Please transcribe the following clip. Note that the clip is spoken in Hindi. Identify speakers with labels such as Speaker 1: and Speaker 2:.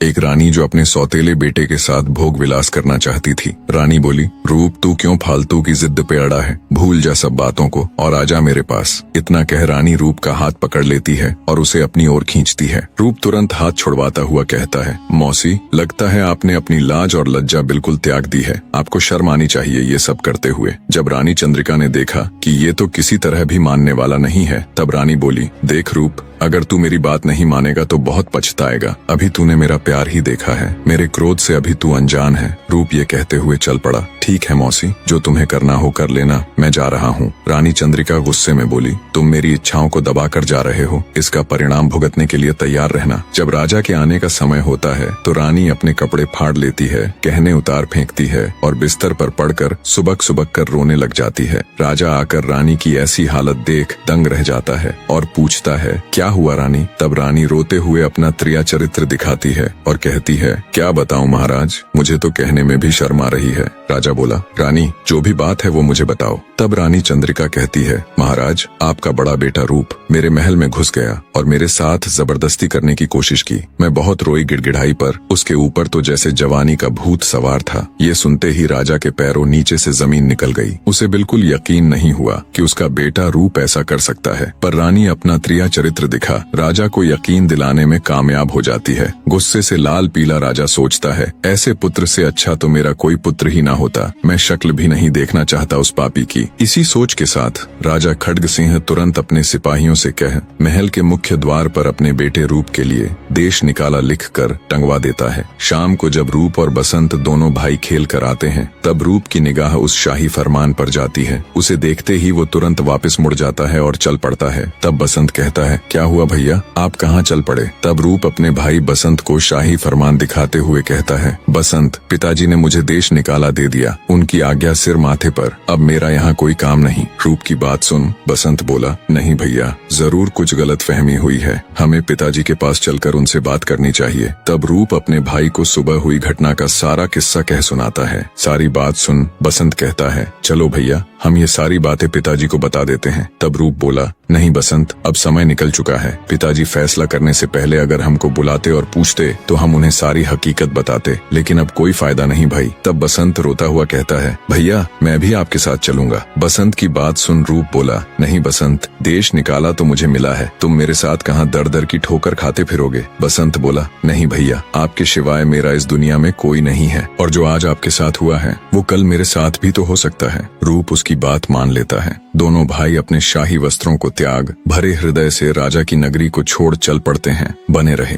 Speaker 1: एक रानी जो अपने सौतेले बेटे के साथ भोग विलास करना चाहती थी। रानी बोली, रूप तू क्यों फालतू की जिद पे अड़ा है, भूल जा सब बातों को और आजा मेरे पास। इतना कह रानी रूप का हाथ पकड़ लेती है और उसे अपनी ओर खींचती है। रूप तुरंत हाथ छुड़वाता हुआ कहता है, मौसी, लगता है आपने अपनी लाज और लज्जा बिल्कुल त्याग दी है, आपको शर्म आनी चाहिए ये सब करते हुए। जब रानी चंद्रिका ने देखा कि ये तो किसी तरह भी मानने वाला नहीं है, तब रानी बोली, देख रूप, अगर तू मेरी बात नहीं मानेगा तो बहुत पछताएगा। अभी तूने मेरा प्यार ही देखा है, मेरे क्रोध से अभी तू अनजान है। रूप ये कहते हुए चल पड़ा। ठीक है मौसी, जो तुम्हें करना हो कर लेना, मैं जा रहा हूँ। रानी चंद्रिका गुस्से में बोली, तुम मेरी इच्छाओं को दबा कर जा रहे हो, इसका परिणाम भुगतने के लिए तैयार रहना। जब राजा के आने का समय होता है तो रानी अपने कपड़े फाड़ लेती है, गहने उतार फेंकती है और बिस्तर पर पड़कर सुबक सुबक कर रोने लग जाती है। राजा आकर रानी की ऐसी हालत देख दंग रह जाता है और पूछता है, क्या हुआ रानी? तब रानी रोते हुए अपना त्रिया चरित्र दिखाती है और कहती है, क्या बताऊं महाराज, मुझे तो कहने में भी शर्म आ रही है। राजा बोला, रानी जो भी बात है वो मुझे बताओ। तब रानी चंद्रिका कहती है, महाराज, आपका बड़ा बेटा रूप मेरे महल में घुस गया और मेरे साथ जबरदस्ती करने की कोशिश की। मैं बहुत रोई गिड़गिड़ाई पर उसके ऊपर तो जैसे जवानी का भूत सवार था। ये सुनते ही राजा के पैरों नीचे से जमीन निकल गई। उसे बिल्कुल यकीन नहीं हुआ कि उसका बेटा रूप ऐसा कर सकता है, पर रानी अपना त्रिया चरित्र दिखा राजा को यकीन दिलाने में कामयाब हो जाती है। गुस्से से लाल पीला राजा सोचता है, ऐसे पुत्र से अच्छा तो मेरा कोई पुत्र ही ना होता, मैं शक्ल भी नहीं देखना चाहता उस पापी की। इसी सोच के साथ राजा खड्ग सिंह तुरंत अपने सिपाहियों से कह महल के मुख्य द्वार पर अपने बेटे रूप के लिए देश निकाला लिख कर टंगवा देता है। शाम को जब रूप और बसंत दोनों भाई खेल कर आते हैं, तब रूप की निगाह उस शाही फरमान पर जाती है। उसे देखते ही वो तुरंत वापस मुड़ जाता है और चल पड़ता है। तब बसंत कहता है, क्या हुआ भैया, आप कहाँ चल पड़े? तब रूप अपने भाई बसंत को शाही फरमान दिखाते हुए कहता है, बसंत, पिताजी ने मुझे देश निकाला दे दिया, उनकी आज्ञा सिर माथे पर, अब मेरा यहाँ कोई काम नहीं। रूप की बात सुन बसंत बोला, नहीं भैया, जरूर कुछ गलतफहमी हुई है, हमें पिताजी के पास चलकर उनसे बात करनी चाहिए। तब रूप अपने भाई को सुबह हुई घटना का सारा किस्सा कह सुनाता है। सारी बात सुन बसंत कहता है, चलो भैया, हम ये सारी बातें पिताजी को बता देते हैं। तब रूप बोला, नहीं बसंत, अब समय निकल चुका है। पिताजी फैसला करने से पहले अगर हमको बुलाते और पूछते तो हम उन्हें सारी हकीकत बताते, लेकिन अब कोई फायदा नहीं भाई। तब बसंत रोता हुआ कहता है, भैया, मैं भी आपके साथ चलूंगा। बसंत की बात सुन रूप बोला, नहीं बसंत, देश निकाला तो मुझे मिला है, तुम मेरे साथ कहाँ दर दर की ठोकर खाते फिरोगे? बसंत बोला, नहीं भैया, आपके सिवाय मेरा इस दुनिया में कोई नहीं है, और जो आज आपके साथ हुआ है वो कल मेरे साथ भी तो हो सकता है। रूप उसकी बात मान लेता है। दोनों भाई अपने शाही वस्त्रों को त्याग भरे हृदय से राजा की नगरी को छोड़ चल पड़ते हैं। बने रहे।